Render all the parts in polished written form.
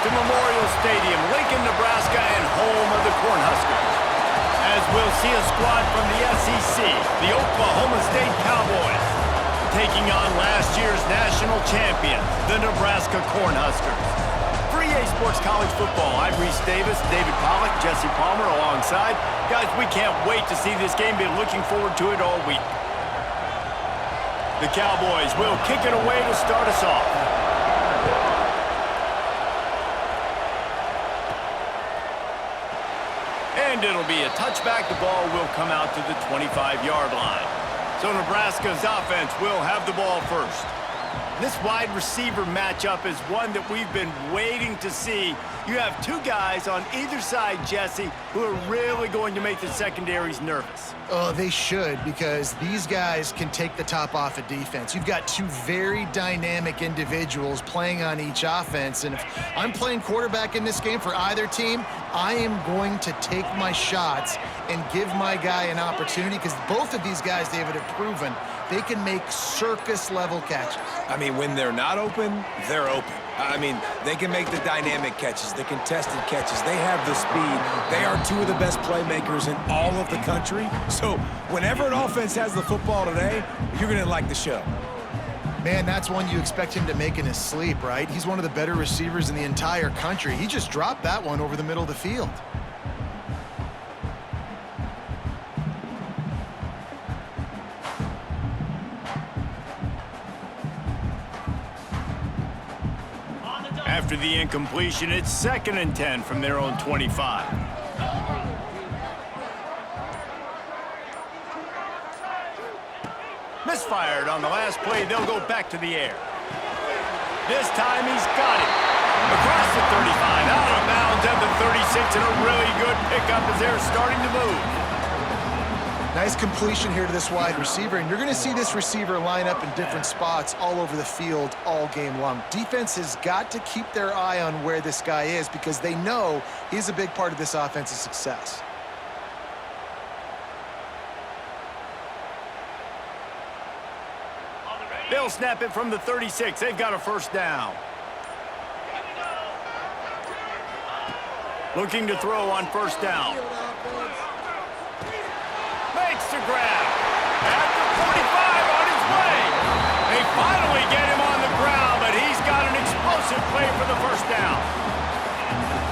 to Memorial Stadium, Lincoln, Nebraska, and home of the Cornhuskers. As we'll see a squad from the SEC, the Oklahoma State Cowboys, taking on last year's national champion, the Nebraska Cornhuskers. For EA Sports College Football, I'm Reese Davis, David Pollack, Jesse Palmer alongside. Guys, we can't wait to see this game. Been looking forward to it all week. The Cowboys will kick it away to start us off. And it'll be a touchback. The ball will come out to the 25-yard line. So Nebraska's offense will have the ball first. This wide receiver matchup is one that we've been waiting to see. You have two guys on either side, Jesse, who are really going to make the secondaries nervous. Oh, they should, because these guys can take the top off a defense. You've got two very dynamic individuals playing on each offense, and if I'm playing quarterback in this game for either team, I am going to take my shots and give my guy an opportunity, because both of these guys, David, have proven they can make circus-level catches. I mean, when they're not open, they're open. I mean, they can make the dynamic catches, the contested catches. They have the speed. They are two of the best playmakers in all of the country. So whenever an offense has the football today, you're going to like the show. Man, that's one you expect him to make in his sleep, right? He's one of the better receivers in the entire country. He just dropped that one over the middle of the field. After the incompletion, it's 2nd and 10 from their own 25. Misfired on the last play. They'll go back to the air. This time he's got it. Across the 35, out of bounds at the 36, and a really good pickup as they're starting to move. Nice completion here to this wide receiver, and you're going to see this receiver line up in different spots all over the field all game long. Defense has got to keep their eye on where this guy is, because they know he's a big part of this offense's success. They'll snap it from the 36. They've got a first down. Looking to throw on first down. Makes the grab. At the 45 on his way. They finally get him on the ground, but he's got an explosive play for the first down.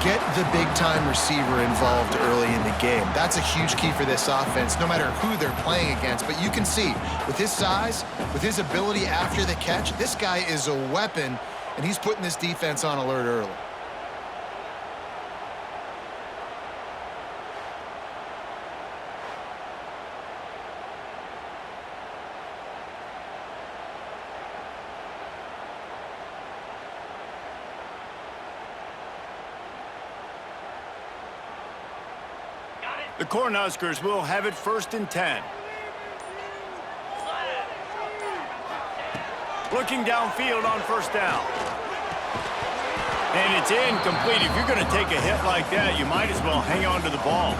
Get the big-time receiver involved early in the game. That's a huge key for this offense, no matter who they're playing against. But you can see, with his size, with his ability after the catch, this guy is a weapon, and he's putting this defense on alert early. The Cornhuskers will have it 1st and 10. Looking downfield on first down. And it's incomplete. If you're going to take a hit like that, you might as well hang on to the ball.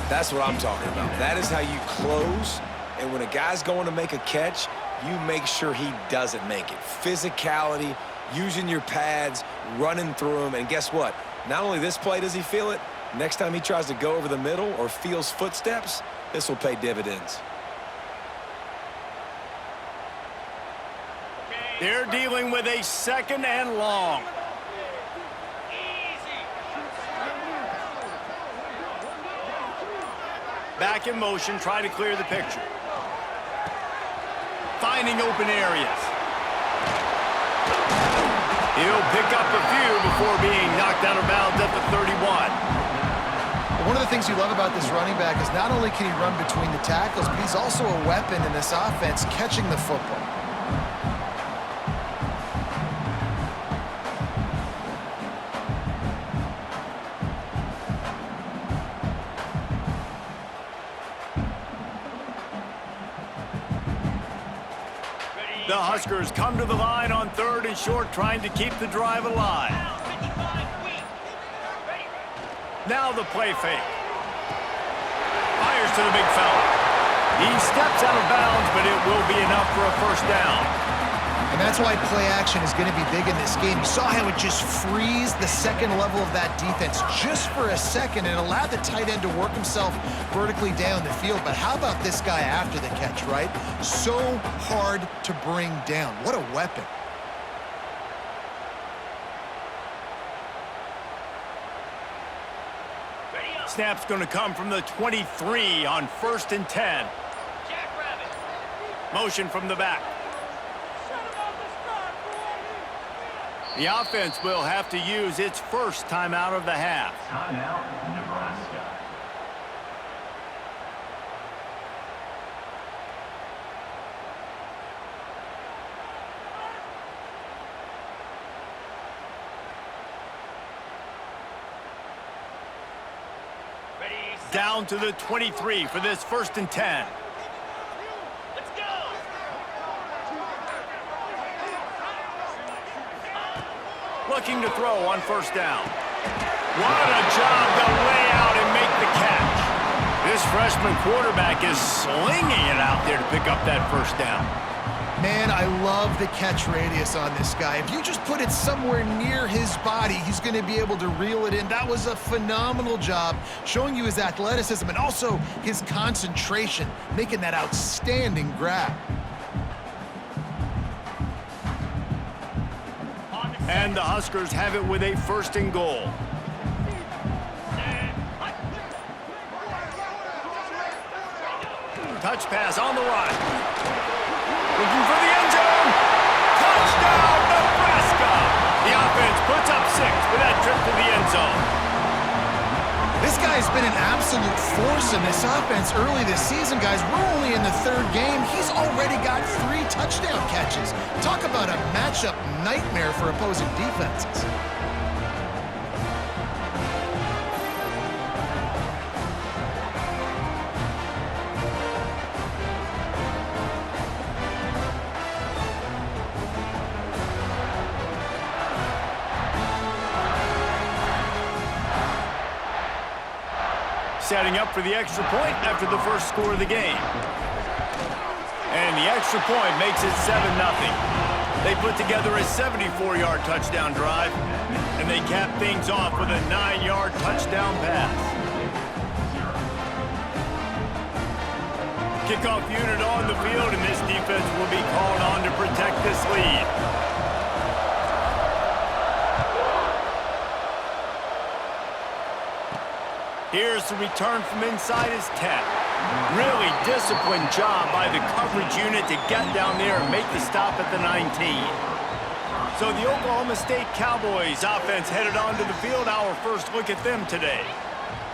That's what I'm talking about. That is how you close. And when a guy's going to make a catch, you make sure he doesn't make it. Physicality, using your pads, running through them. And guess what? Not only this play does he feel it, next time he tries to go over the middle or feels footsteps, this will pay dividends. They're dealing with a 2nd and long. Back in motion, try to clear the picture. Finding open areas. He'll pick up a few before being knocked out of bounds at the 31. One of the things you love about this running back is not only can he run between the tackles, but he's also a weapon in this offense catching the football. The Huskers come to the line on 3rd and short, trying to keep the drive alive. Now the play fake. Fires to the big fella. He steps out of bounds, but it will be enough for a first down. And that's why play action is going to be big in this game. You saw how it just frees the second level of that defense just for a second and allowed the tight end to work himself vertically down the field. But how about this guy after the catch, right? So hard to bring down. What a weapon. Snap's going to come from the 23 on 1st and 10. Motion from the back. The offense will have to use its first timeout of the half. Timeout, Nebraska. Down to the 23 for this 1st and 10. Let's go. Looking to throw on 1st down. What a job to lay out and make the catch. This freshman quarterback is slinging it out there to pick up that 1st down. Man, I love the catch radius on this guy. If you just put it somewhere near his body, he's going to be able to reel it in. That was a phenomenal job, showing you his athleticism and also his concentration, making that outstanding grab. And the Huskers have it with a 1st and goal. Touch pass on the run. Looking for the end zone. Touchdown, Nebraska! The offense puts up 6 with that trip to the end zone. This guy's been an absolute force in this offense early this season, guys. We're only in the 3rd game. He's already got 3 touchdown catches. Talk about a matchup nightmare for opposing defenses. Setting up for the extra point after the first score of the game. And the extra point makes it 7-0. They put together a 74-yard touchdown drive, and they cap things off with a 9-yard touchdown pass. Kickoff unit on the field, and this defense will be called on to protect this lead. Here's the return from inside his 10. Really disciplined job by the coverage unit to get down there and make the stop at the 19. So the Oklahoma State Cowboys offense headed onto the field. Our first look at them today.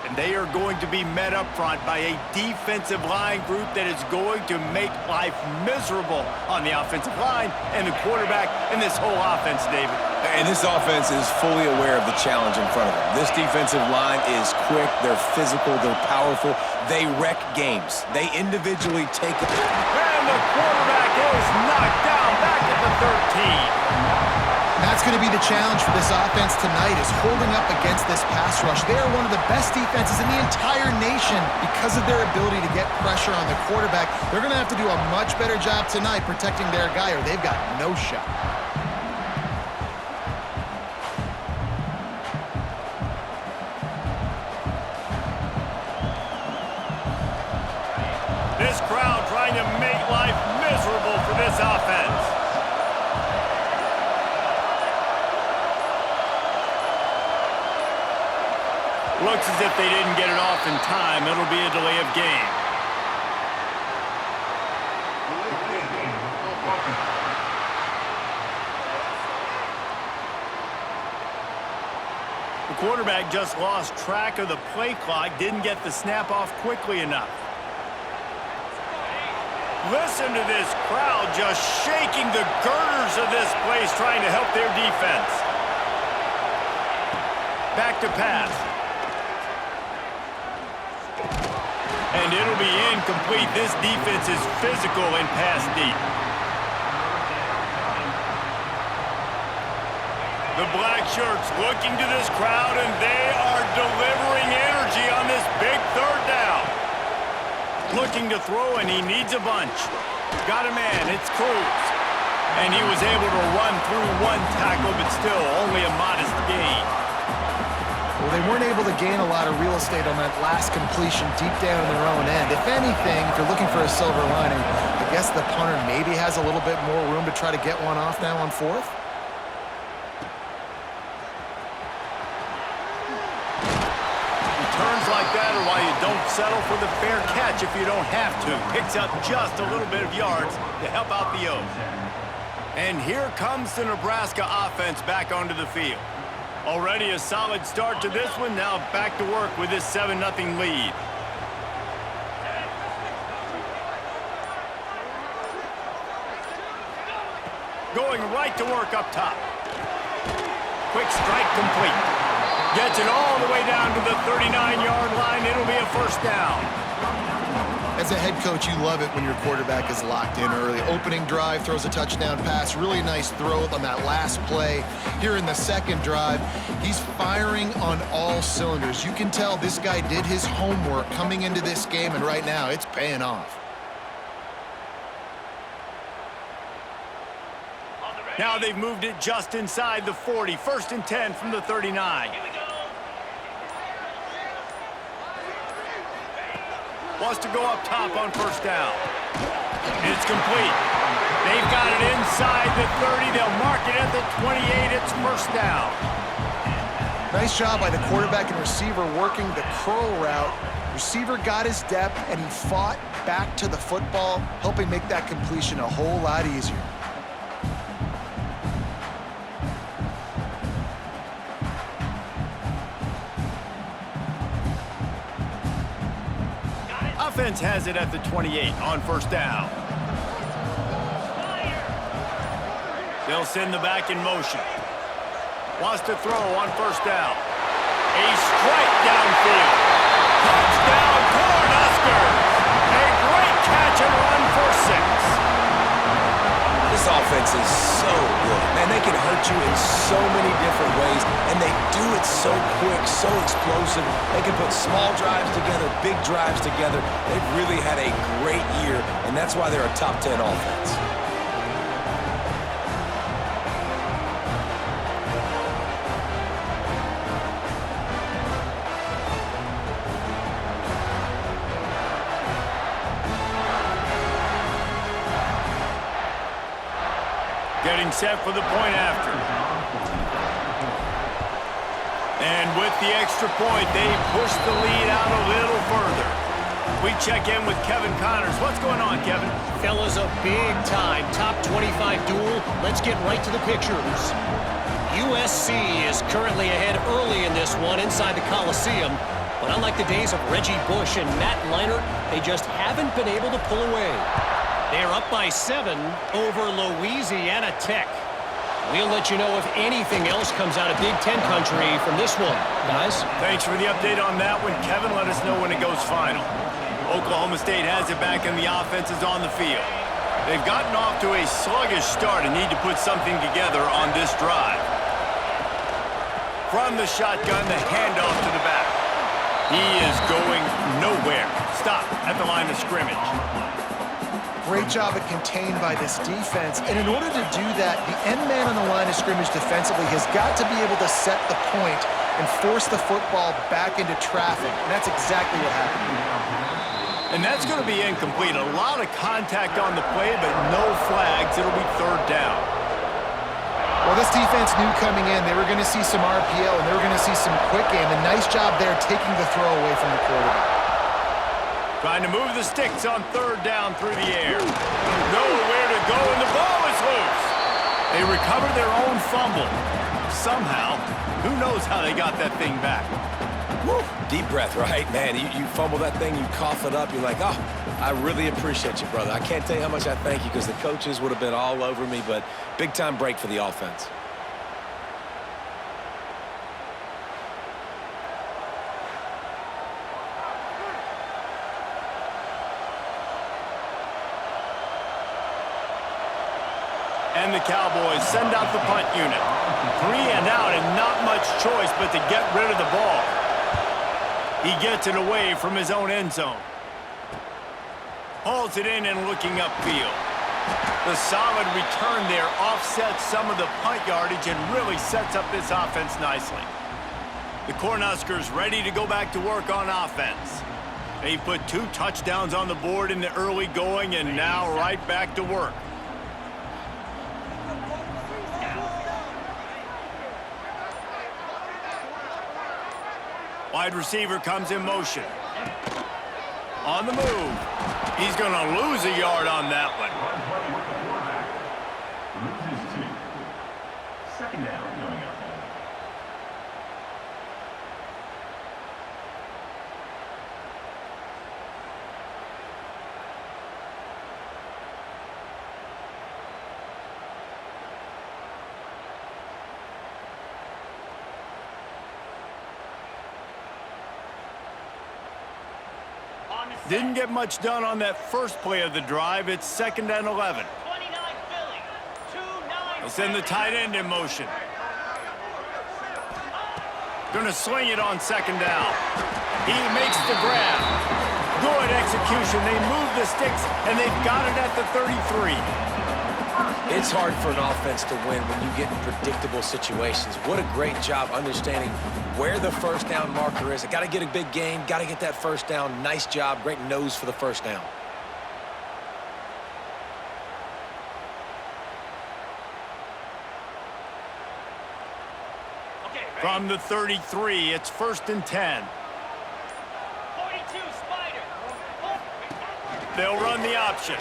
And they are going to be met up front by a defensive line group that is going to make life miserable on the offensive line and the quarterback and this whole offense, David. And this offense is fully aware of the challenge in front of them. This defensive line is quick, they're physical, they're powerful, they wreck games. They individually take it. And the quarterback is knocked down back at the 13. That's going to be the challenge for this offense tonight, is holding up against this pass rush. They are one of the best defenses in the entire nation because of their ability to get pressure on the quarterback. They're going to have to do a much better job tonight protecting their guy, or they've got no shot. This crowd trying to make life miserable for this offense. Looks as if they didn't get it off in time. It'll be a delay of game. The quarterback just lost track of the play clock, didn't get the snap off quickly enough. Listen to this crowd just shaking the girders of this place, trying to help their defense. Back to pass. And it'll be incomplete. This defense is physical and pass deep. The black shirts looking to this crowd, and they are delivering energy on this big 3rd down. Looking to throw, and he needs a bunch. Got a man, it's Cruz. And he was able to run through one tackle, but still only a modest gain. Well, they weren't able to gain a lot of real estate on that last completion deep down in their own end. If anything, if you're looking for a silver lining, I guess the punter maybe has a little bit more room to try to get one off now on fourth. Returns like that are why you don't settle for the fair catch if you don't have to. Picks up just a little bit of yards to help out the O's. And here comes the Nebraska offense back onto the field. Already a solid start to this one. Now back to work with this 7-0 lead. Going right to work up top. Quick strike complete. Gets it all the way down to the 39-yard line. It'll be a first down. As a head coach, you love it when your quarterback is locked in early. Opening drive, throws a touchdown pass. Really nice throw on that last play. Here in the second drive, he's firing on all cylinders. You can tell this guy did his homework coming into this game, and right now it's paying off. Now they've moved it just inside the 40. 1st and 10 from the 39. Wants to go up top on first down. It's complete. They've got it inside the 30. They'll mark it at the 28. It's first down. Nice job by the quarterback and receiver working the curl route. Receiver got his depth, and he fought back to the football, helping make that completion a whole lot easier. Offense has it at the 28 on first down. They'll send the back in motion. Wants to throw on first down. A strike downfield. Touchdown, Cornhuskers! A great catch and run for 6. This offense is so good. Man, they can hurt you in so many different ways, and they do it so quick, so explosive. They can put small drives together, big drives together. They've really had a great year, and that's why they're a top 10 offense. Getting set for the point after. And with the extra point, they push the lead out a little further. We check in with Kevin Connors. What's going on, Kevin? Fellas, a big-time top 25 duel. Let's get right to the pictures. USC is currently ahead early in this one inside the Coliseum. But unlike the days of Reggie Bush and Matt Leinart, they just haven't been able to pull away. They're up by 7 over Louisiana Tech. We'll let you know if anything else comes out of Big Ten country from this one. Guys? Thanks for the update on that one, Kevin. Let us know when it goes final. Oklahoma State has it back and the offense is on the field. They've gotten off to a sluggish start and need to put something together on this drive. From the shotgun, the handoff to the back. He is going nowhere. Stop at the line of scrimmage. Great job at contained by this defense. And in order to do that, the end man on the line of scrimmage defensively has got to be able to set the point and force the football back into traffic. And that's exactly what happened. And that's going to be incomplete. A lot of contact on the play, but no flags. It'll be third down. Well, this defense knew coming in they were going to see some RPO and they were going to see some quick game. And nice job there taking the throw away from the quarterback. Trying to move the sticks on third down through the air. Nowhere to go, and the ball is loose. They recover their own fumble. Somehow, who knows how they got that thing back. Woo. Deep breath, right? Man, you fumble that thing, you cough it up, you're like, oh, I really appreciate you, brother. I can't tell you how much I thank you because the coaches would have been all over me, but big-time break for the offense. And the Cowboys send out the punt unit. 3 and out and not much choice but to get rid of the ball. He gets it away from his own end zone. Hauls it in and looking upfield. The solid return there offsets some of the punt yardage and really sets up this offense nicely. The Cornhuskers ready to go back to work on offense. They put 2 touchdowns on the board in the early going and now right back to work. Wide receiver comes in motion. On the move. He's going to lose a yard on that one. Loses 2. Second down going up. Didn't get much done on that first play of the drive. It's 2nd and 11. 29 Philly. 2-9. They'll send the tight end in motion. Gonna swing it on 2nd down. He makes the grab. Good execution. They move the sticks, and they've got it at the 33. It's hard for an offense to win when you get in predictable situations. What a great job understanding where the first down marker is. I got to get a big gain, got to get that first down. Nice job, great nose for the first down. From the 33, it's 1st and 10. 42 Spider. They'll run the option.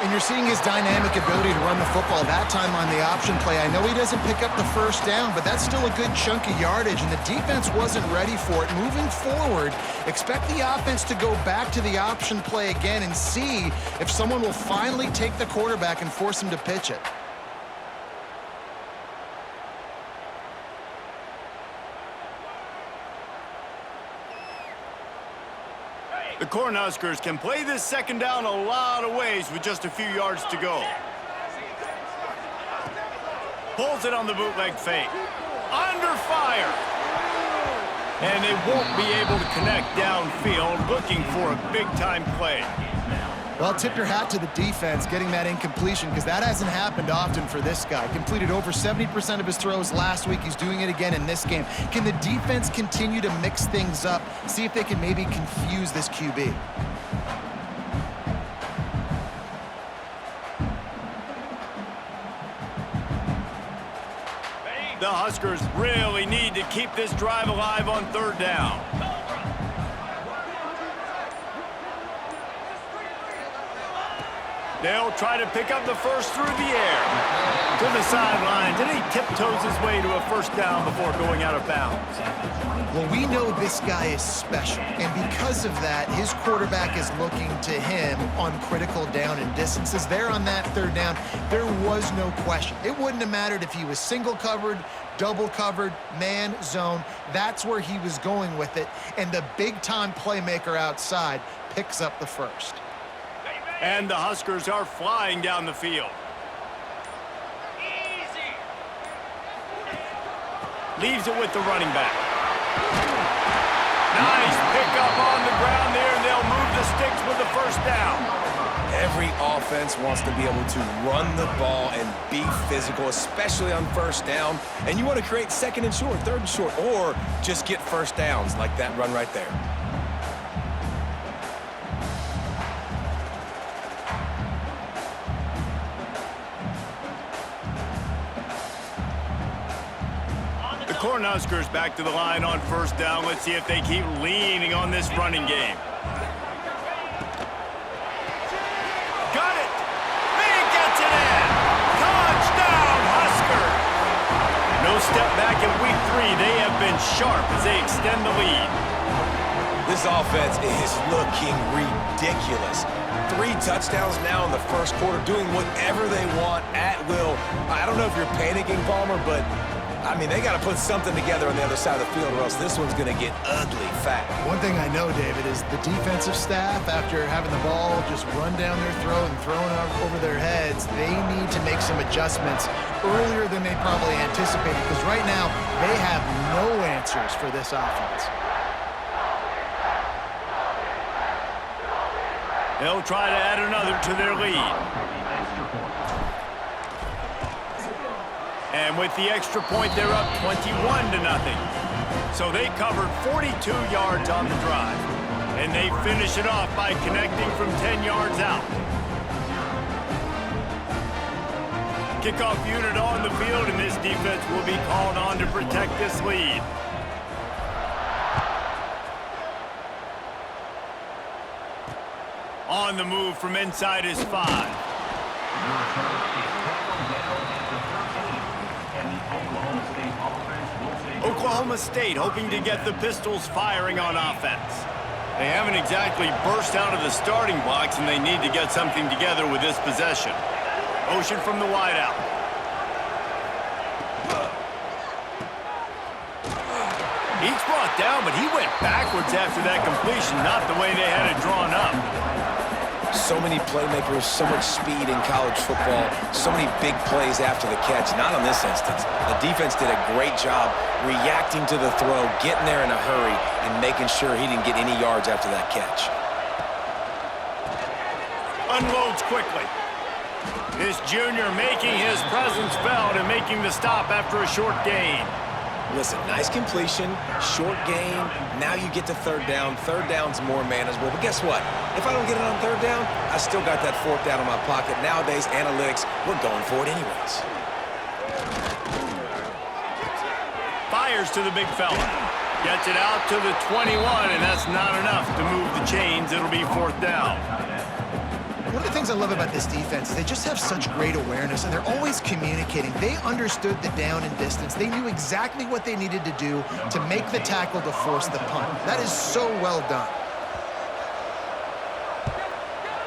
And you're seeing his dynamic ability to run the football that time on the option play. I know he doesn't pick up the first down, but that's still a good chunk of yardage, and the defense wasn't ready for it. Moving forward, expect the offense to go back to the option play again and see if someone will finally take the quarterback and force him to pitch it. The Cornhuskers can play this 2nd down a lot of ways with just a few yards to go. Pulls it on the bootleg fake. Under fire. And they won't be able to connect downfield, looking for a big-time play. Well, tip your hat to the defense getting that incompletion, because that hasn't happened often for this guy. Completed over 70% of his throws last week. He's doing it again in this game. Can the defense continue to mix things up? See if they can maybe confuse this QB. The Huskers really need to keep this drive alive on 3rd down. They'll try to pick up the first through the air. To the sidelines, and he tiptoes his way to a first down before going out of bounds. Well, we know this guy is special, and because of that, his quarterback is looking to him on critical down and distances. There on that 3rd down, there was no question. It wouldn't have mattered if he was single covered, double covered, man, zone. That's where he was going with it, and the big-time playmaker outside picks up the first. And the Huskers are flying down the field. Easy. Leaves it with the running back. Nice pickup on the ground there, and they'll move the sticks with the first down. Every offense wants to be able to run the ball and be physical, especially on first down. And you want to create 2nd and short, 3rd and short, or just get first downs like that run right there. Cornhuskers back to the line on 1st down. Let's see if they keep leaning on this running game. Got it! He gets it in! Touchdown, Huskers! No step back in week 3. They have been sharp as they extend the lead. This offense is looking ridiculous. 3 touchdowns now in the first quarter, doing whatever they want at will. I don't know if you're panicking, Palmer, but I mean, they got to put something together on the other side of the field, or else this one's going to get ugly fast. One thing I know, David, is the defensive staff, after having the ball just run down their throat and thrown over their heads, they need to make some adjustments earlier than they probably anticipated, because right now they have no answers for this offense. They'll try to add another to their lead. And with the extra point, they're up 21-0. So they covered 42 yards on the drive. And they finish it off by connecting from 10 yards out. Kickoff unit on the field, and this defense will be called on to protect this lead. On the move from inside his 5. Oklahoma State hoping to get the Pistols firing on offense. They haven't exactly burst out of the starting blocks, and they need to get something together with this possession. Motion from the wideout. He's brought down, but he went backwards after that completion, not the way they had it drawn up. So many playmakers, so much speed in college football, so many big plays after the catch. Not in this instance. The defense did a great job reacting to the throw, getting there in a hurry, and making sure he didn't get any yards after that catch. Unloads quickly. This junior making his presence felt and making the stop after a short gain. Listen, nice completion, short gain. Now you get to third down. Third down's more manageable. But guess what? If I don't get it on third down, I still got that fourth down in my pocket. Nowadays, analytics, we're going for it anyways. Fires to the big fella. Gets it out to the 21, and that's not enough to move the chains. It'll be fourth down. One of the things I love about this defense is they just have such great awareness, and they're always communicating. They understood the down and distance. They knew exactly what they needed to do to make the tackle to force the punt. That is so well done.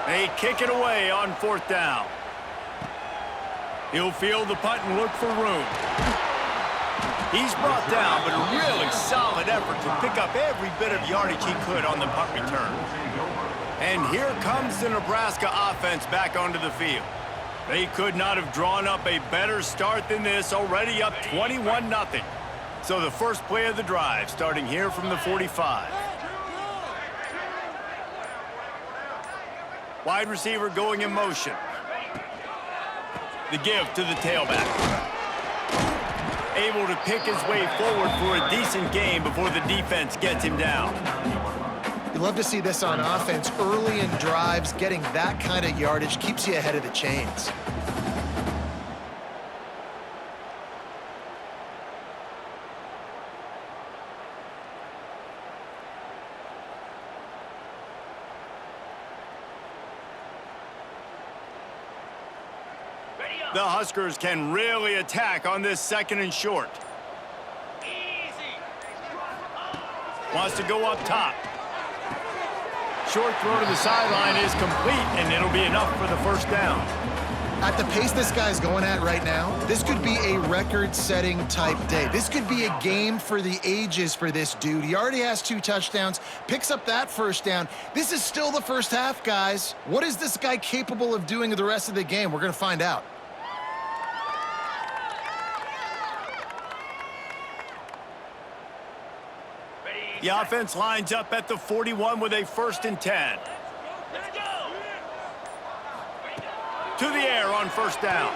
They kick it away on fourth down. He'll field the punt and look for room. He's brought down, but a really solid effort to pick up every bit of yardage he could on the punt return. And here comes the Nebraska offense back onto the field. They could not have drawn up a better start than this, already up 21-0. So the first play of the drive, starting here from the 45. Wide receiver going in motion. The give to the tailback. Able to pick his way forward for a decent gain before the defense gets him down. You love to see this on offense. Early in drives, getting that kind of yardage keeps you ahead of the chains. The Huskers can really attack on this second and short. Easy. Wants to go up top. Short throw to the sideline is complete, and it'll be enough for the first down. At the pace this guy's going at right now, this could be a record-setting type day. This could be a game for the ages for this dude. He already has 2 touchdowns, picks up that first down. This is still the first half, guys. What is this guy capable of doing the rest of the game? We're going to find out. The offense lines up at the 41 with a 1st and 10. Let's go. To the air on first down.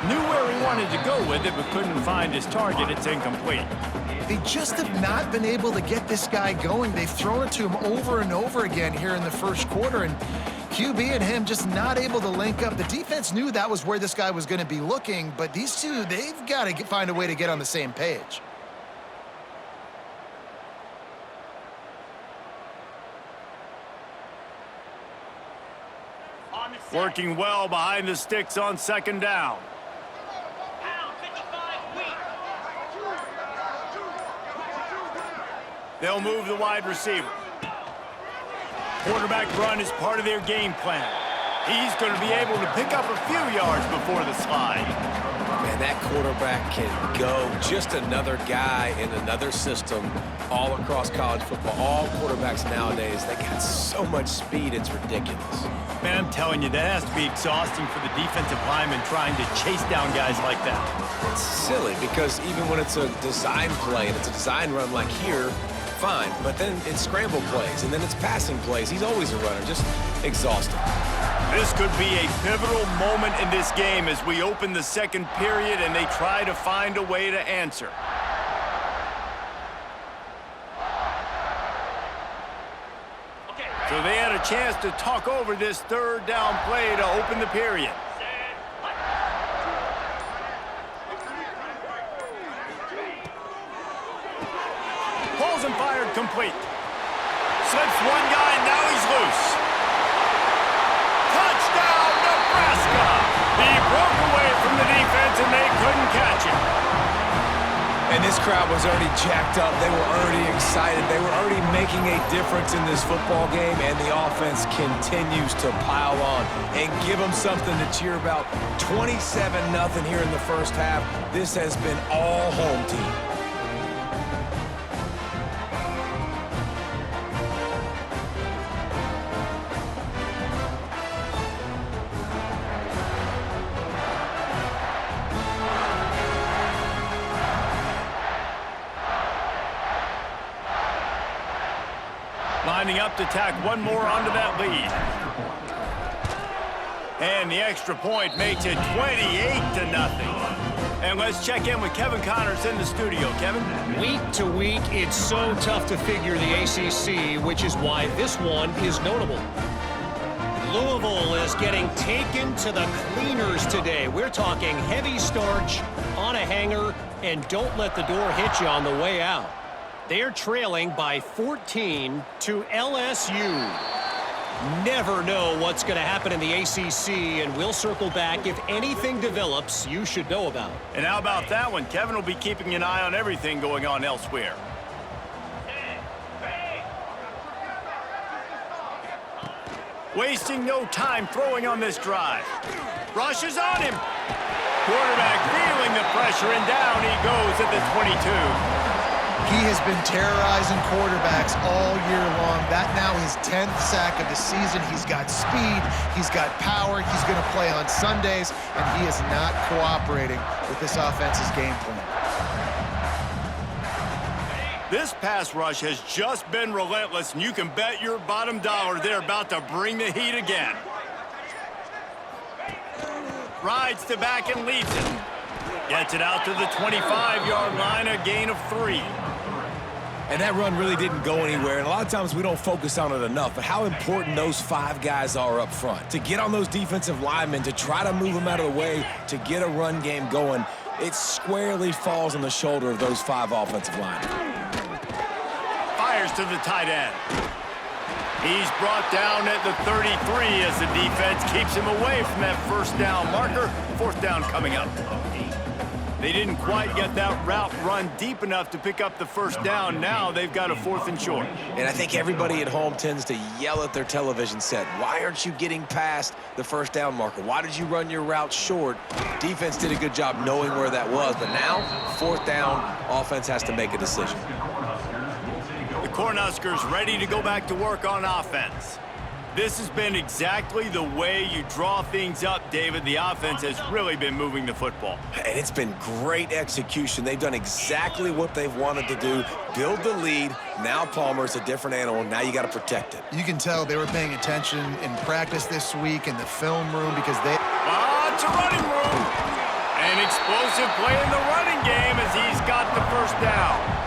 Knew where he wanted to go with it, but couldn't find his target. It's incomplete. They just have not been able to get this guy going. They've thrown it to him over and over again here in the first quarter, and QB and him just not able to link up. The defense knew that was where this guy was going to be looking, but these two, they've got to find a way to get on the same page. Working well behind the sticks on second down. Pound 55 weak. They'll move the wide receiver. Quarterback run is part of their game plan. He's going to be able to pick up a few yards before the slide. Man, that quarterback can go. Just another guy in another system all across college football. All quarterbacks nowadays, they got so much speed, it's ridiculous. Man, I'm telling you, that has to be exhausting for the defensive lineman trying to chase down guys like that. It's silly because even when it's a design play and it's a design run like here, fine. But then it's scramble plays, and then it's passing plays. He's always a runner, just exhausted. This could be a pivotal moment in this game as we open the second period and they try to find a way to answer. So they had a chance to talk over this third down play to open the period. Pulls and fired complete. Slips one guy, and now he's loose. Touchdown, Nebraska! He broke away from the defense, and they couldn't catch him. And this crowd was already jacked up. They were already excited. They were already making a difference in this football game, and the offense continues to pile on and give them something to cheer about. 27-0 here in the first half. This has been all home team. Lining up to tack one more onto that lead. And the extra point makes it 28-0. And let's check in with Kevin Connors in the studio. Kevin? Week to week, it's so tough to figure the ACC, which is why this one is notable. Louisville is getting taken to the cleaners today. We're talking heavy starch on a hanger, and don't let the door hit you on the way out. They're trailing by 14 to LSU. Never know what's going to happen in the ACC, and we'll circle back if anything develops you should know about. And how about that one? Kevin will be keeping an eye on everything going on elsewhere. Wasting no time throwing on this drive. Rush is on him. Quarterback feeling the pressure, and down he goes at the 22. He has been terrorizing quarterbacks all year long. That now his 10th sack of the season. He's got speed. He's got power. He's going to play on Sundays, and he is not cooperating with this offense's game plan. This pass rush has just been relentless, and you can bet your bottom dollar they're about to bring the heat again. Rides to back and leads it. Gets it out to the 25-yard line, a gain of 3. And that run really didn't go anywhere. And a lot of times we don't focus on it enough, but how important those 5 guys are up front. To get on those defensive linemen, to try to move them out of the way, to get a run game going, it squarely falls on the shoulder of those 5 offensive linemen. Fires to the tight end. He's brought down at the 33 as the defense keeps him away from that first down marker. 4th down coming up. They didn't quite get that route run deep enough to pick up the first down. Now they've got a 4th and short. And I think everybody at home tends to yell at their television set, why aren't you getting past the first down marker? Why did you run your route short? Defense did a good job knowing where that was, but now 4th down, offense has to make a decision. The Cornhuskers ready to go back to work on offense. This has been exactly the way you draw things up, David. The offense has really been moving the football. And it's been great execution. They've done exactly what they've wanted to do. Build the lead. Now Palmer's a different animal. Now you got to protect it. You can tell they were paying attention in practice this week in the film room because they... It's a running room. An explosive play in the running game as he's got the first down.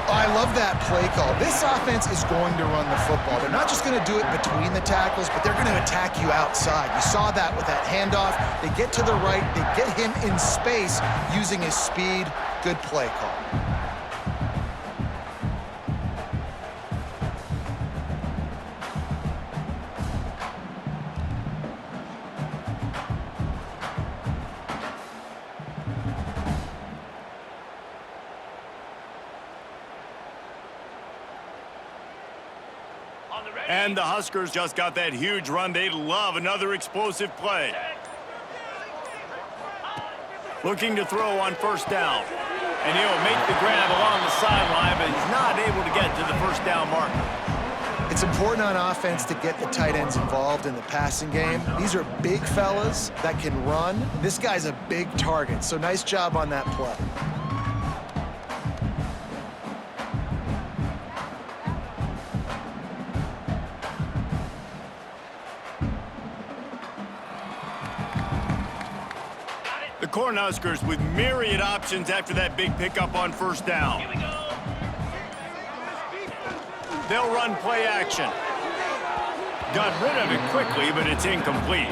I love that play call. This offense is going to run the football. They're not just going to do it between the tackles, but they're going to attack you outside. You saw that with that handoff. They get to the right. They get him in space using his speed. Good play call. And the Huskers just got that huge run. They love another explosive play. Looking to throw on first down. And he'll make the grab along the sideline, but he's not able to get to the first down marker. It's important on offense to get the tight ends involved in the passing game. These are big fellas that can run. This guy's a big target, so nice job on that play. Cornhuskers with myriad options after that big pickup on first down. Here we go. They'll run play action. Got rid of it quickly, but it's incomplete.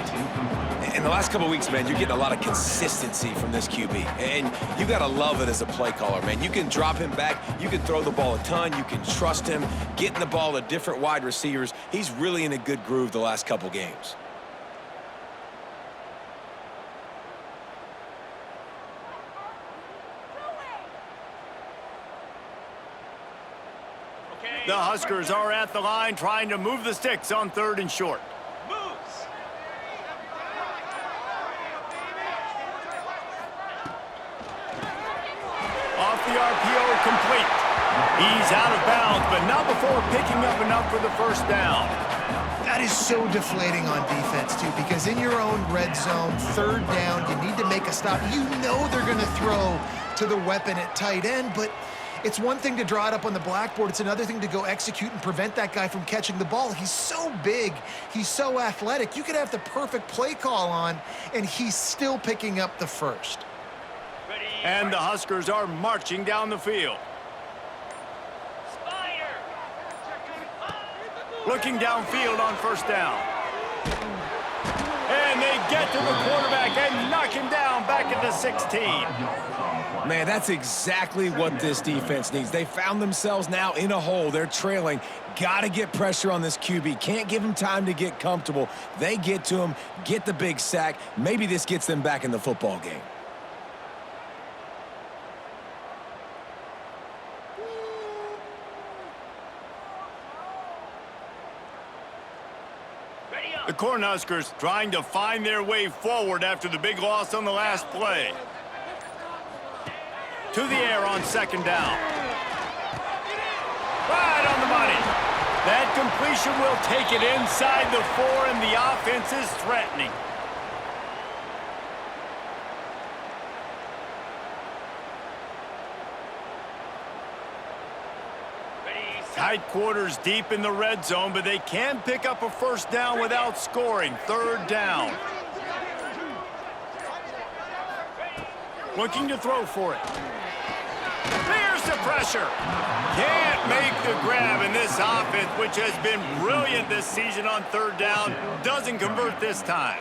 In the last couple of weeks, man, you're getting a lot of consistency from this QB. And you got to love it as a play caller, man. You can drop him back. You can throw the ball a ton. You can trust him, getting the ball to different wide receivers. He's really in a good groove the last couple games. The Huskers are at the line trying to move the sticks on 3rd and short. Moves. Off the RPO, complete. He's out of bounds, but not before picking up enough for the first down. That is so deflating on defense, too, because in your own red zone, 3rd down, you need to make a stop. You know they're going to throw to the weapon at tight end, but it's one thing to draw it up on the blackboard. It's another thing to go execute and prevent that guy from catching the ball. He's so big. He's so athletic. You could have the perfect play call on, and he's still picking up the first. Ready. And the Huskers are marching down the field. Spider. Looking downfield on first down. And they get to the quarterback and knock him down back at the 16. Man, that's exactly what this defense needs. They found themselves now in a hole. They're trailing. Got to get pressure on this QB. Can't give him time to get comfortable. They get to him, get the big sack. Maybe this gets them back in the football game. Ready up. The Cornhuskers trying to find their way forward after the big loss on the last play. To the air on 2nd down. Right on the money. That completion will take it inside the 4, and the offense is threatening. Ready. Tight quarters deep in the red zone, but they can pick up a first down without scoring. 3rd down. Looking to throw for it. There's the pressure. Can't make the grab, and this offense, which has been brilliant this season on 3rd down, doesn't convert this time.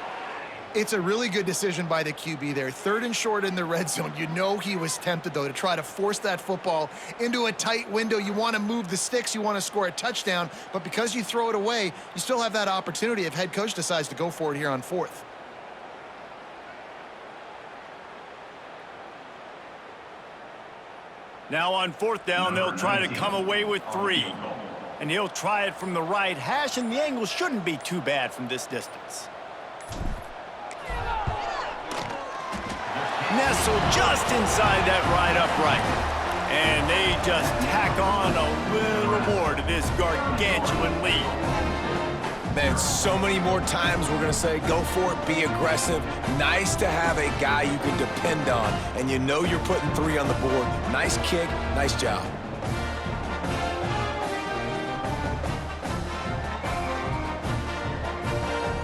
It's a really good decision by the QB there. 3rd and short in the red zone. You know he was tempted, though, to try to force that football into a tight window. You want to move the sticks. You want to score a touchdown. But because you throw it away, you still have that opportunity if head coach decides to go for it here on 4th. Now on 4th down, they'll try to come away with 3. And he'll try it from the right hash, and the angle shouldn't be too bad from this distance. Nestled just inside that right upright. And they just tack on a little more to this gargantuan lead. Man, so many more times we're going to say, go for it, be aggressive. Nice to have a guy you can depend on, and you know you're putting 3 on the board. Nice kick, nice job.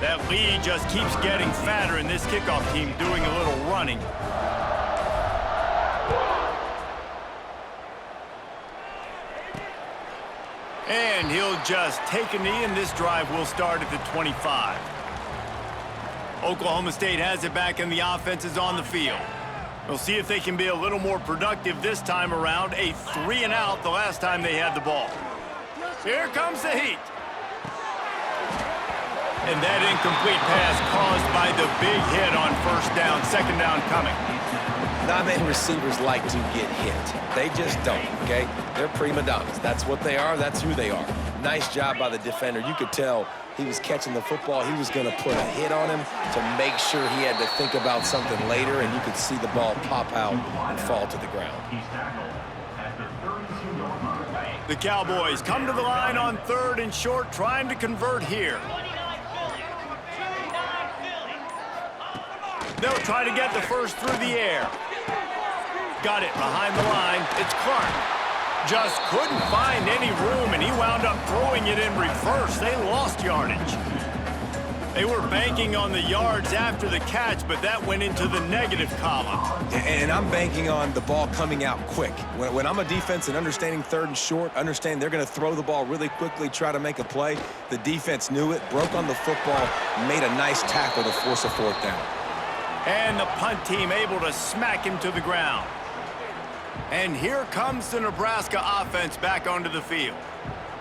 That lead just keeps getting fatter, and this kickoff team doing a little running. And he'll just take a knee, and this drive will start at the 25. Oklahoma State has it back, and the offense is on the field. We'll see if they can be a little more productive this time around. A 3-and-out the last time they had the ball. Here comes the heat. And that incomplete pass caused by the big hit on first down. 2nd down coming. Not many receivers like to get hit. They just don't, okay? They're prima donnas. That's what they are. That's who they are. Nice job by the defender. You could tell he was catching the football. He was going to put a hit on him to make sure he had to think about something later, and you could see the ball pop out and fall to the ground. He's tackled at the 32-yard line. The Cowboys come to the line on 3rd and short, trying to convert here. 29 Philly. 29 Philly. They'll try to get the first through the air. Got it behind the line. It's Clark. Just couldn't find any room, and he wound up throwing it in reverse. They lost yardage. They were banking on the yards after the catch, but that went into the negative column. And I'm banking on the ball coming out quick. When I'm a defense and understanding 3rd and short, understand they're going to throw the ball really quickly, try to make a play. The defense knew it, broke on the football, made a nice tackle to force a 4th down. And the punt team able to smack him to the ground. And here comes the Nebraska offense back onto the field.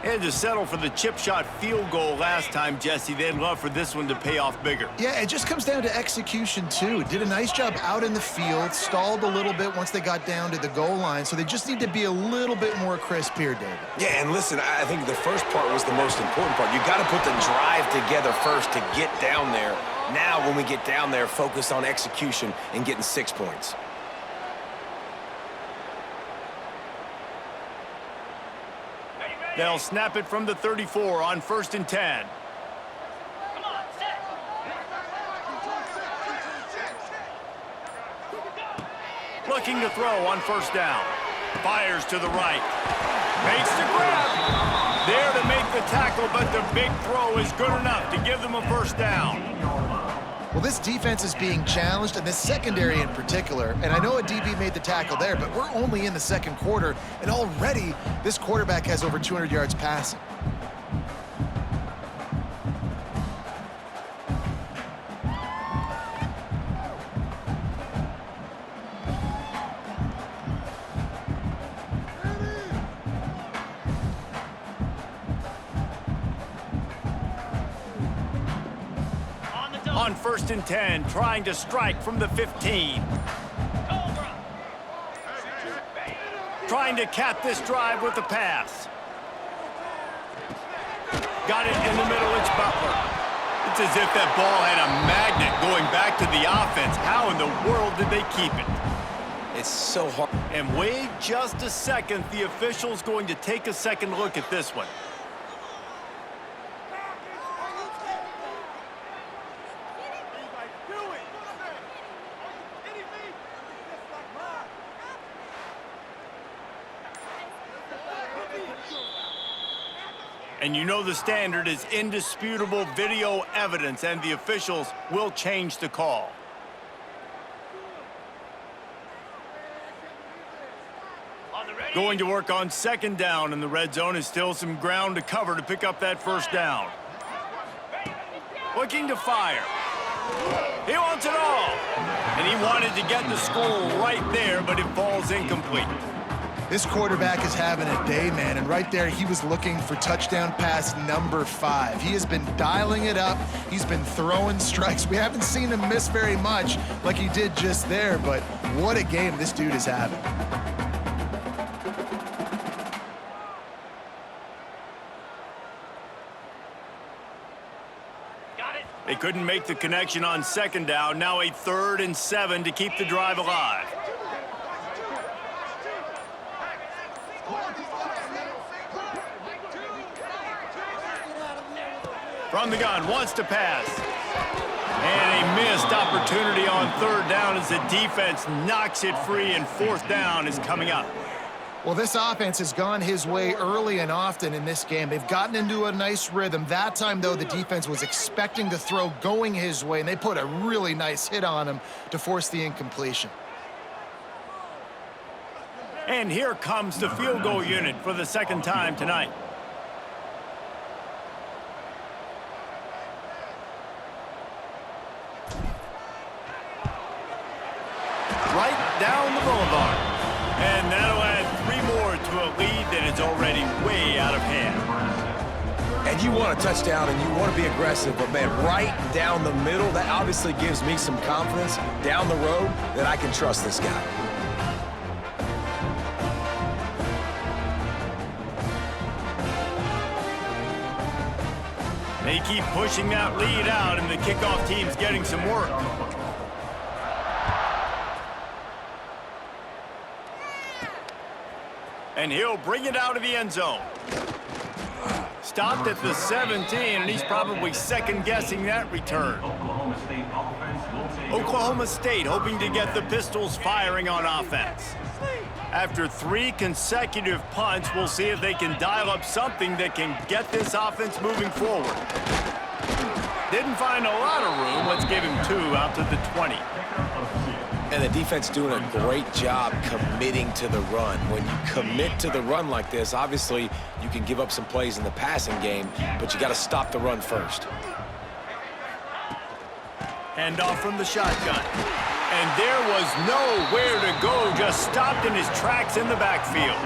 They had to settle for the chip shot field goal last time, Jesse. They'd love for this one to pay off bigger. Yeah, it just comes down to execution, too. Did a nice job out in the field, stalled a little bit once they got down to the goal line, so they just need to be a little bit more crisp here, David. Yeah, and listen, I think the first part was the most important part. You got to put the drive together first to get down there. Now, when we get down there, focus on execution and getting 6 points. They'll snap it from the 34 on 1st and 10. Come on, set. Looking to throw on 1st down. Fires to the right. Makes the grab. There to make the tackle, but the big throw is good enough to give them a 1st down. Well, this defense is being challenged, and this secondary in particular. And I know a DB made the tackle there, but we're only in the 2nd quarter, and already this quarterback has over 200 yards passing. On 1st and 10, trying to strike from the 15. Cobra. Trying to cap this drive with the pass. Got it in the middle, it's Butler. It's as if that ball had a magnet going back to the offense. How in the world did they keep it? It's so hard. And wait just a second, the official's going to take a second look at this one. And you know the standard is indisputable video evidence, and the officials will change the call. Going to work on 2nd down, and the red zone is still some ground to cover to pick up that 1st down. Looking to fire. He wants it all. And he wanted to get the score right there, but it falls incomplete. This quarterback is having a day, man, and right there he was looking for touchdown pass number 5. He has been dialing it up. He's been throwing strikes. We haven't seen him miss very much like he did just there, but what a game this dude is having. Got it. They couldn't make the connection on 2nd down. Now a 3rd and 7 to keep the drive alive. From the gun, wants to pass. And a missed opportunity on 3rd down as the defense knocks it free, and 4th down is coming up. Well, this offense has gone his way early and often in this game. They've gotten into a nice rhythm. That time, though, the defense was expecting the throw going his way, and they put a really nice hit on him to force the incompletion. And here comes the field goal unit for the 2nd time tonight. Right down the boulevard. And that'll add 3 more to a lead that is already way out of hand. And you want a touchdown and you want to be aggressive, but man, right down the middle, that obviously gives me some confidence down the road that I can trust this guy. They keep pushing that lead out, and the kickoff team's getting some work. And he'll bring it out of the end zone. Stopped at the 17, and he's probably second-guessing that return. Oklahoma State hoping to get the Pistols firing on offense. After 3 consecutive punts, we'll see if they can dial up something that can get this offense moving forward. Didn't find a lot of room. Let's give him 2 out to the 20. And the defense doing a great job committing to the run. When you commit to the run like this, obviously you can give up some plays in the passing game, but you got to stop the run first. Handoff from the shotgun. And there was nowhere to go, just stopped in his tracks in the backfield.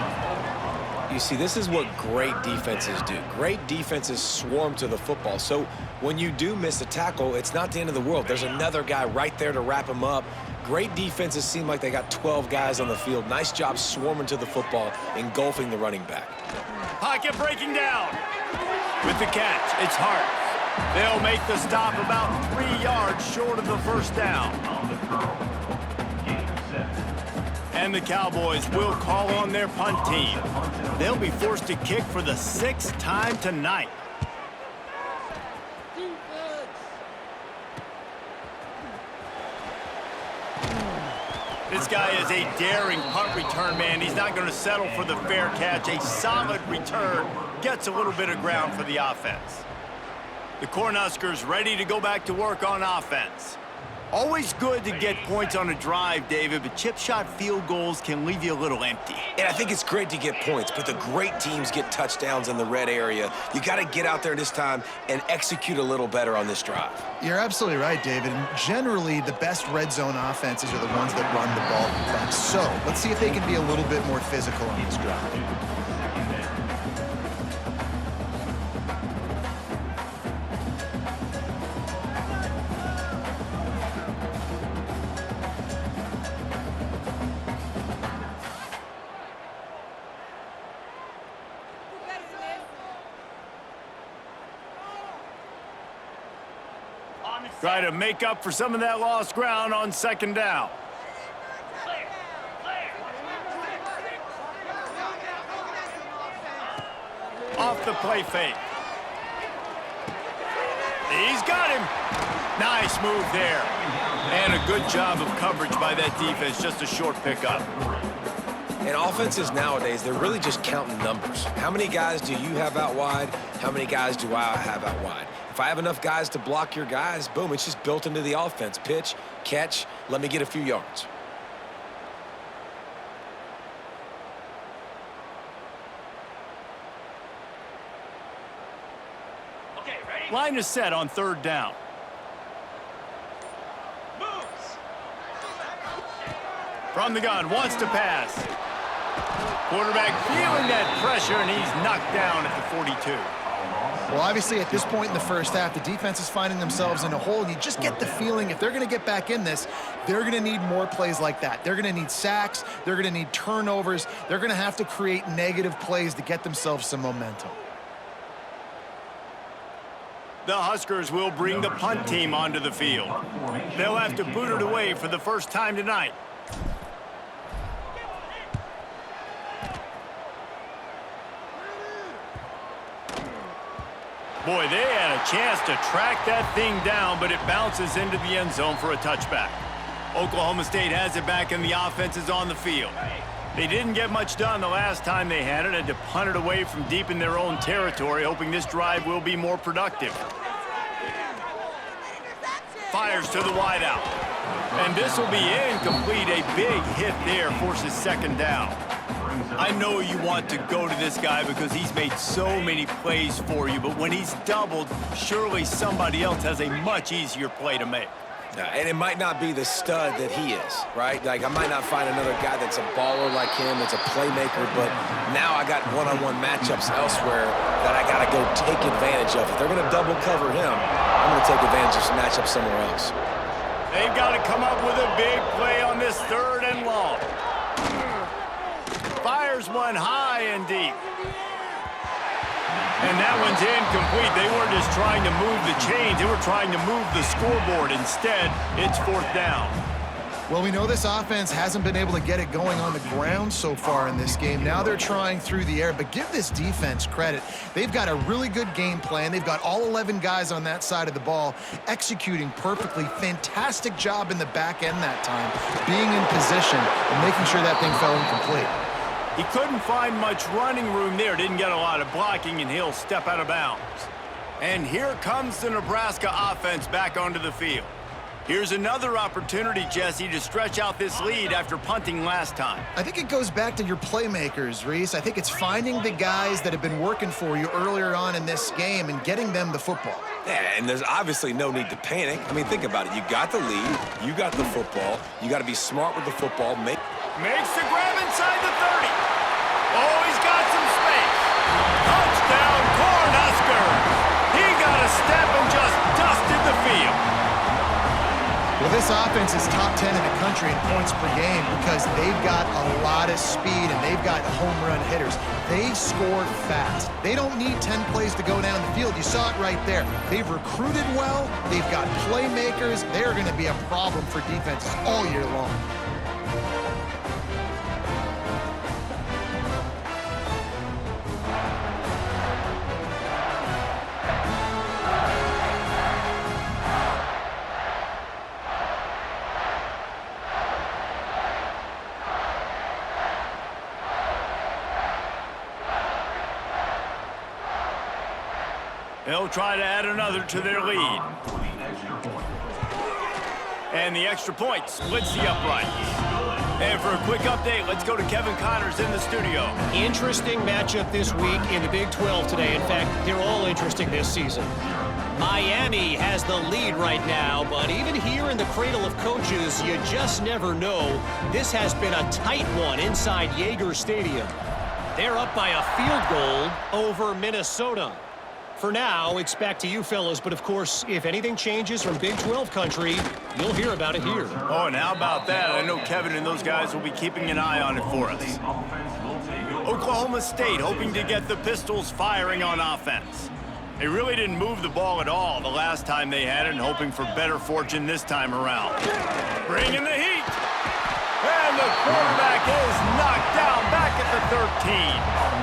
You see, this is what great defenses do. Great defenses swarm to the football. So when you do miss a tackle, it's not the end of the world. There's another guy right there to wrap him up. Great defenses seem like they got 12 guys on the field. Nice job swarming to the football, engulfing the running back. Pocket breaking down. With the catch, it's Hart. They'll make the stop about 3 yards short of the first down. And the Cowboys will call on their punt team. They'll be forced to kick for the 6th time tonight. This guy is a daring punt return man. He's not going to settle for the fair catch. A solid return gets a little bit of ground for the offense. The Cornhuskers ready to go back to work on offense. Always good to get points on a drive, David, but chip shot field goals can leave you a little empty. And I think it's great to get points, but the great teams get touchdowns in the red area. You got to get out there this time and execute a little better on this drive. You're absolutely right, David. And generally, the best red zone offenses are the ones that run the ball the best. So let's see if they can be a little bit more physical on this drive. Try to make up for some of that lost ground on 2nd down. Off the play fake. He's got him. Nice move there. And a good job of coverage by that defense. Just a short pickup. And offenses nowadays, they're really just counting numbers. How many guys do you have out wide? How many guys do I have out wide? If I have enough guys to block your guys, boom, it's just built into the offense. Pitch, catch, let me get a few yards. Okay, ready? Line is set on 3rd down. Moves. From the gun, wants to pass. Quarterback feeling that pressure, and he's knocked down at the 42. Well, obviously, at this point in the first half, the defense is finding themselves in a hole, and you just get the feeling if they're going to get back in this, they're going to need more plays like that. They're going to need sacks. They're going to need turnovers. They're going to have to create negative plays to get themselves some momentum. The Huskers will bring the punt team onto the field. They'll have to boot it away for the first time tonight. Boy, they had a chance to track that thing down, but it bounces into the end zone for a touchback. Oklahoma State has it back, and the offense is on the field. They didn't get much done the last time they had it, had to punt it away from deep in their own territory, hoping this drive will be more productive. Fires to the wideout. And this will be incomplete. A big hit there forces 2nd down. I know you want to go to this guy because he's made so many plays for you, but when he's doubled, surely somebody else has a much easier play to make. And it might not be the stud that he is, right? Like, I might not find another guy that's a baller like him, that's a playmaker, but now I got one-on-one matchups elsewhere that I got to go take advantage of. If they're going to double cover him, I'm going to take advantage of some matchups somewhere else. They've got to come up with a big play on this 3rd and long. Fires one high and deep. And that one's incomplete. They weren't just trying to move the chains. They were trying to move the scoreboard. Instead, it's 4th down. Well, we know this offense hasn't been able to get it going on the ground so far in this game. Now they're trying through the air, but give this defense credit. They've got a really good game plan. They've got all 11 guys on that side of the ball executing perfectly. Fantastic job in the back end that time, being in position and making sure that thing fell incomplete. He couldn't find much running room there. Didn't get a lot of blocking, and he'll step out of bounds. And here comes the Nebraska offense back onto the field. Here's another opportunity, Jesse, to stretch out this lead after punting last time. I think it goes back to your playmakers, Reese. I think it's finding the guys that have been working for you earlier on in this game and getting them the football. Yeah, and there's obviously no need to panic. I mean, think about it. You got the lead. You got the football. You got to be smart with the football. Makes the grab inside the 30. Oh, he's got some space. Touchdown, Cornhuskers. He got a step and just dusted the field. Well, this offense is top 10 in the country in points per game because they've got a lot of speed and they've got home run hitters. They score fast. They don't need 10 plays to go down the field. You saw it right there. They've recruited well. They've got playmakers. They're going to be a problem for defenses all year long. They'll try to add another to their lead. And the extra point splits the uprights. And for a quick update, let's go to Kevin Connors in the studio. Interesting matchup this week in the Big 12 today. In fact, they're all interesting this season. Miami has the lead right now, but even here in the cradle of coaches, you just never know. This has been a tight one inside Yager Stadium. They're up by a field goal over Minnesota. For now, it's back to you fellas, but of course, if anything changes from Big 12 country, you'll hear about it here. Oh, and how about that? I know Kevin and those guys will be keeping an eye on it for us. Oklahoma State hoping to get the Pistols firing on offense. They really didn't move the ball at all the last time they had it, and hoping for better fortune this time around. Bringing the heat. And the quarterback is knocked down back at the 13.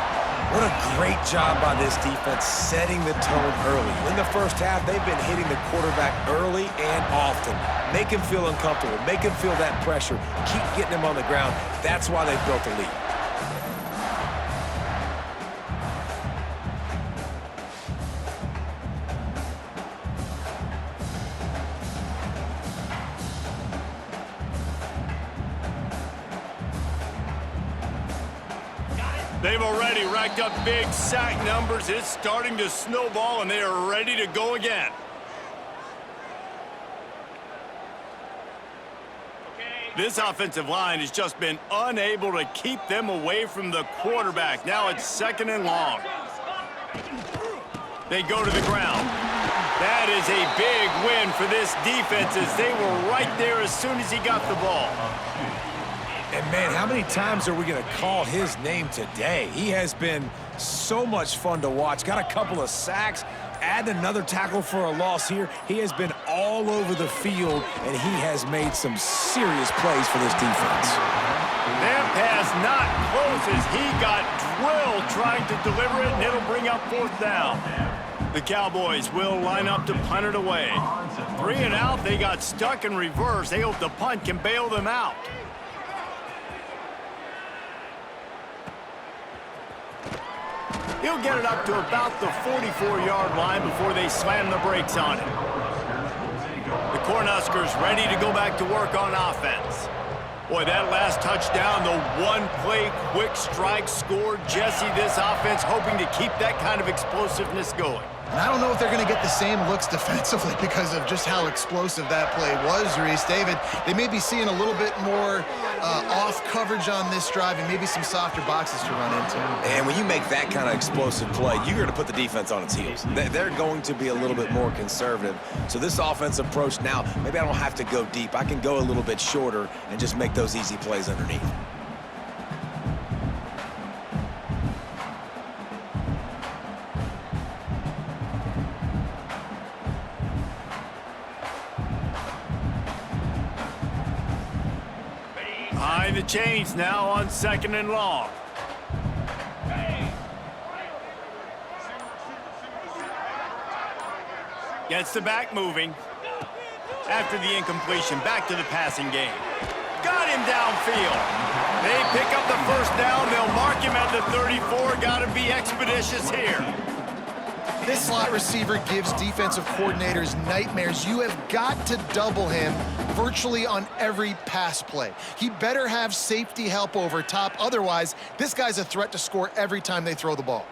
What a great job by this defense setting the tone early. In the first half, they've been hitting the quarterback early and often. Make him feel uncomfortable. Make him feel that pressure. Keep getting him on the ground. That's why they've built the lead. They've already racked up big sack numbers. It's starting to snowball, and they are ready to go again. This offensive line has just been unable to keep them away from the quarterback. Now it's 2nd and long. They go to the ground. That is a big win for this defense as they were right there as soon as he got the ball. And, man, how many times are we going to call his name today? He has been so much fun to watch. Got a couple of sacks, add another tackle for a loss here. He has been all over the field, and he has made some serious plays for this defense. That pass not close as he got drilled trying to deliver it, and it'll bring up 4th down. The Cowboys will line up to punt it away. 3 and out, they got stuck in reverse. They hope the punt can bail them out. He'll get it up to about the 44-yard line before they slam the brakes on it. The Cornhuskers ready to go back to work on offense. Boy, that last touchdown, the one-play quick strike scored. Jesse, this offense hoping to keep that kind of explosiveness going. And I don't know if they're going to get the same looks defensively because of just how explosive that play was, Reese. David, they may be seeing a little bit more off coverage on this drive and maybe some softer boxes to run into. And when you make that kind of explosive play, you're going to put the defense on its heels. They're going to be a little bit more conservative. So this offensive approach now, maybe I don't have to go deep. I can go a little bit shorter and just make those easy plays underneath. Behind the chains now on 2nd and long. Gets the back moving. After the incompletion, back to the passing game. Got him downfield. They pick up the 1st down. They'll mark him at the 34. Got to be expeditious here. This slot receiver gives defensive coordinators nightmares. You have got to double him virtually on every pass play. He better have safety help over top. Otherwise, this guy's a threat to score every time they throw the ball.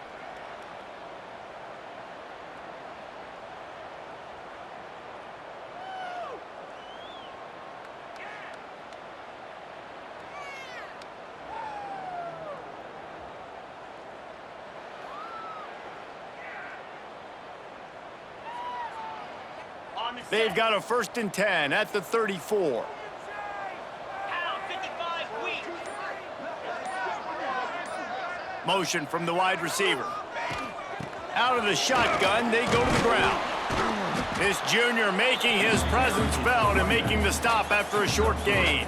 They've got a 1st and 10 at the 34. Pound 55 weak. Motion from the wide receiver. Out of the shotgun, they go to the ground. This junior making his presence felt and making the stop after a short gain.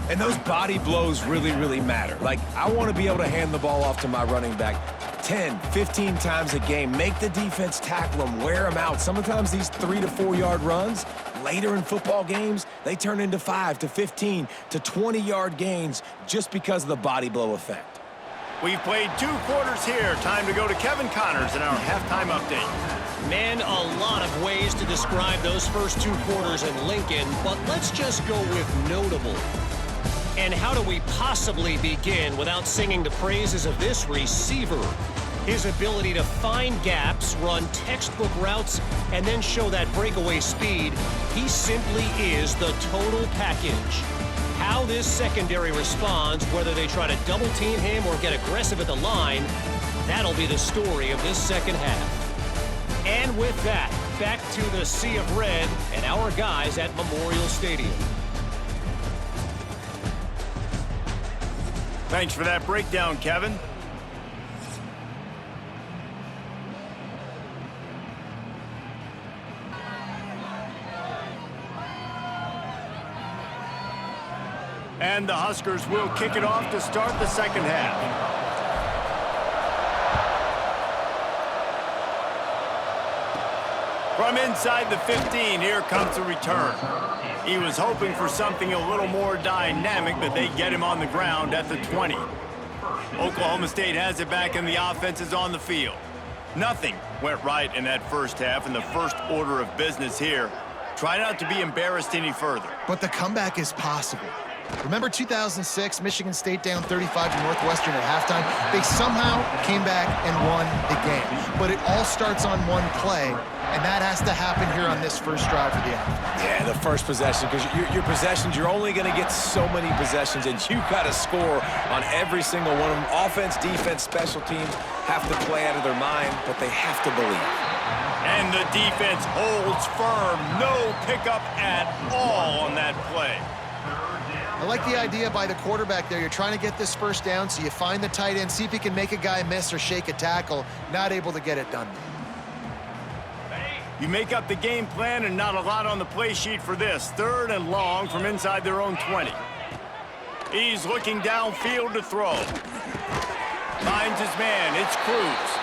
And those body blows really, really matter. Like, I want to be able to hand the ball off to my running back 10, 15 times a game. Make the defense tackle them, wear them out. Sometimes these 3 to 4 yard runs, later in football games, they turn into 5 to 15 to 20 yard gains just because of the body blow effect. We've played 2 quarters here. Time to go to Kevin Connors in our halftime update. Man, a lot of ways to describe those first 2 quarters in Lincoln, but let's just go with notable. And how do we possibly begin without singing the praises of this receiver? His ability to find gaps, run textbook routes, and then show that breakaway speed. He simply is the total package. How this secondary responds, whether they try to double team him or get aggressive at the line, that'll be the story of this second half. And with that, back to the Sea of Red and our guys at Memorial Stadium. Thanks for that breakdown, Kevin. And the Huskers will kick it off to start the second half. From inside the 15, here comes the return. He was hoping for something a little more dynamic, but they get him on the ground at the 20. Oklahoma State has it back and the offense is on the field. Nothing went right in that first half, and the first order of business here. Try not to be embarrassed any further. But the comeback is possible. Remember 2006, Michigan State down 35 to Northwestern at halftime? They somehow came back and won the game. But it all starts on one play, and that has to happen here on this first drive for the offense. Yeah, the first possession, because your possessions, you're only going to get so many possessions, and you got to score on every single one of them. Offense, defense, special teams have to play out of their mind, but they have to believe. And the defense holds firm. No pickup at all on that play. I like the idea by the quarterback there. You're trying to get this first down, so you find the tight end, see if he can make a guy miss or shake a tackle. Not able to get it done. You make up the game plan and not a lot on the play sheet for this. 3rd and long from inside their own 20. He's looking downfield to throw. Finds his man. It's Cruz.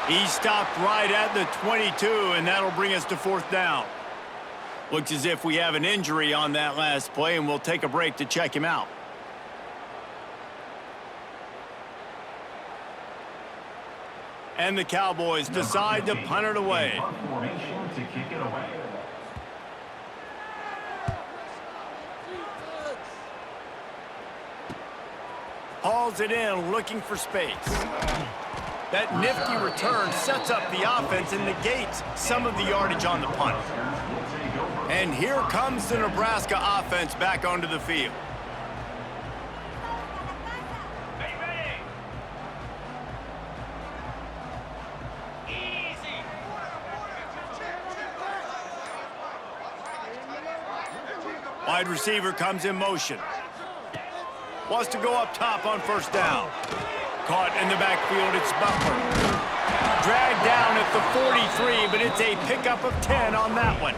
He stopped right at the 22, and that'll bring us to 4th down. Looks as if we have an injury on that last play, and we'll take a break to check him out. And the Cowboys decide to punt it away. Formation to kick it away. Hauls it in, looking for space. That nifty return sets up the offense and negates some of the yardage on the punt. And here comes the Nebraska offense back onto the field. Wide receiver comes in motion. Wants to go up top on 1st down. Caught in the backfield, it's Butler. Dragged down at the 43, but it's a pickup of 10 on that one.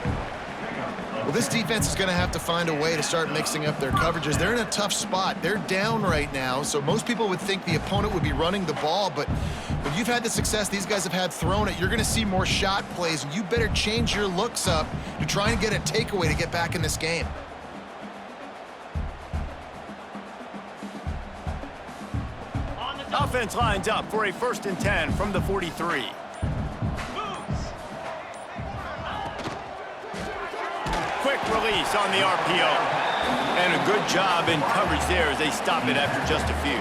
Well, this defense is going to have to find a way to start mixing up their coverages. They're in a tough spot. They're down right now, so most people would think the opponent would be running the ball, but when you've had the success these guys have had throwing it, you're going to see more shot plays, and you better change your looks up to try and get a takeaway to get back in this game. Offense lines up for a 1st and 10 from the 43. release on the RPO. And a good job in coverage there as they stop it after just a few.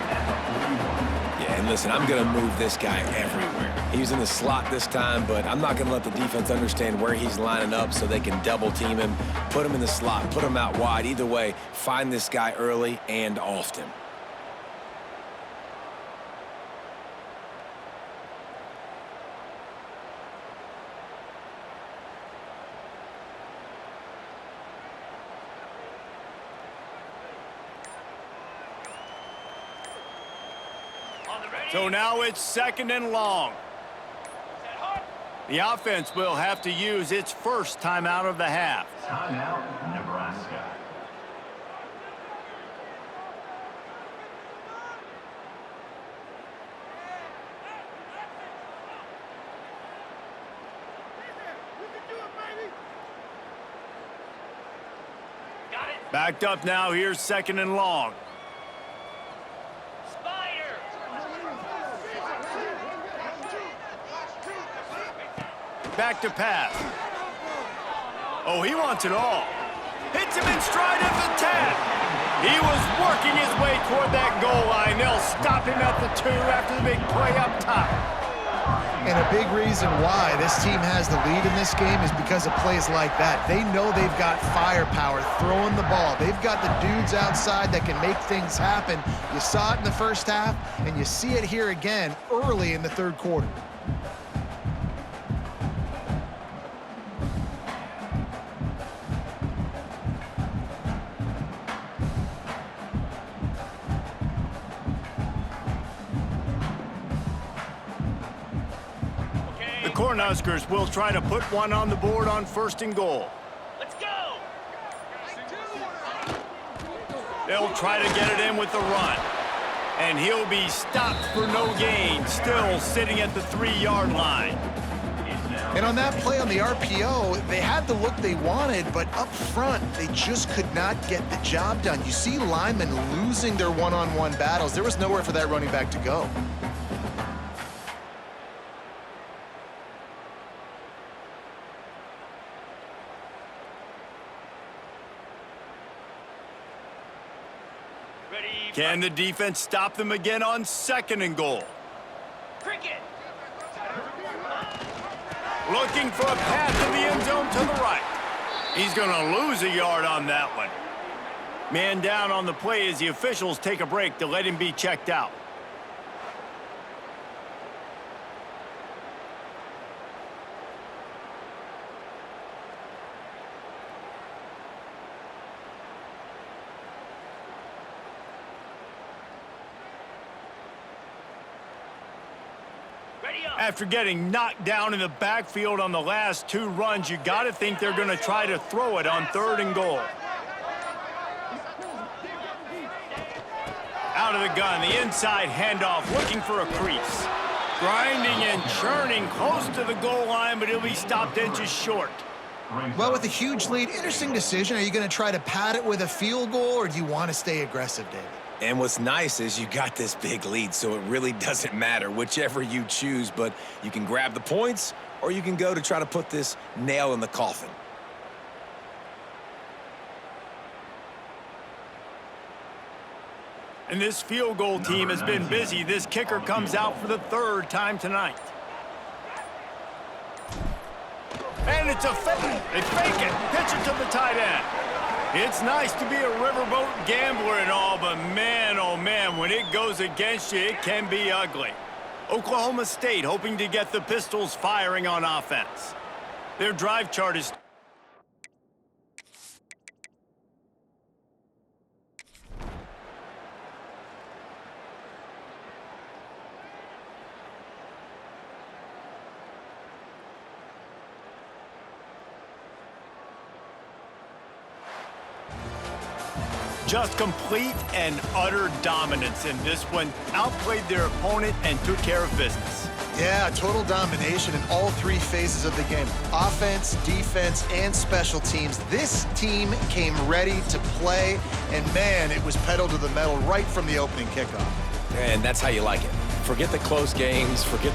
Yeah, and listen, I'm going to move this guy everywhere. He's in the slot this time, but I'm not going to let the defense understand where he's lining up so they can double team him, put him in the slot, put him out wide. Either way, find this guy early and often. So now it's 2nd and long. The offense will have to use its first timeout of the half. Timeout, Nebraska. Got it. Backed up now, here's 2nd and long. Spider. Back to pass. Oh, he wants it all. Hits him in stride at the 10. He was working his way toward that goal line. They'll stop him at the 2 after the big play up top. And a big reason why this team has the lead in this game is because of plays like that. They know they've got firepower throwing the ball. They've got the dudes outside that can make things happen. You saw it in the first half, and you see it here again early in the 3rd quarter. The Cornhuskers will try to put one on the board on 1st and goal. Let's go. They'll try to get it in with the run. And he'll be stopped for no gain, still sitting at the 3-yard line. And on that play on the RPO, they had the look they wanted, but up front, they just could not get the job done. You see linemen losing their one-on-one battles. There was nowhere for that running back to go. Ready. Can the defense stop them again on 2nd and goal? Cricket. Looking for a path to the end zone to the right. He's going to lose a yard on that one. Man down on the play as the officials take a break to let him be checked out. Ready up. After getting knocked down in the backfield on the last 2 runs, you got to think they're going to try to throw it on 3rd and goal. Out of the gun, the inside handoff, looking for a crease. Grinding and churning close to the goal line, but he'll be stopped inches short. Well, with a huge lead, interesting decision. Are you going to try to pad it with a field goal, or do you want to stay aggressive, David? And what's nice is you got this big lead, so it really doesn't matter whichever you choose, but you can grab the points or you can go to try to put this nail in the coffin. And this field goal team has been busy. This kicker comes out for the 3rd time tonight. And it's a fake. They fake it. Pitch it to the tight end. It's nice to be a riverboat gambler and all, but man, oh man, when it goes against you, it can be ugly. Oklahoma State hoping to get the Pistols firing on offense. Their drive chart is... just complete and utter dominance in this one. Outplayed their opponent and took care of business. Yeah, total domination in all 3 phases of the game. Offense, defense, and special teams. This team came ready to play, and man, it was pedal to the metal right from the opening kickoff. And that's how you like it. Forget the close games, forget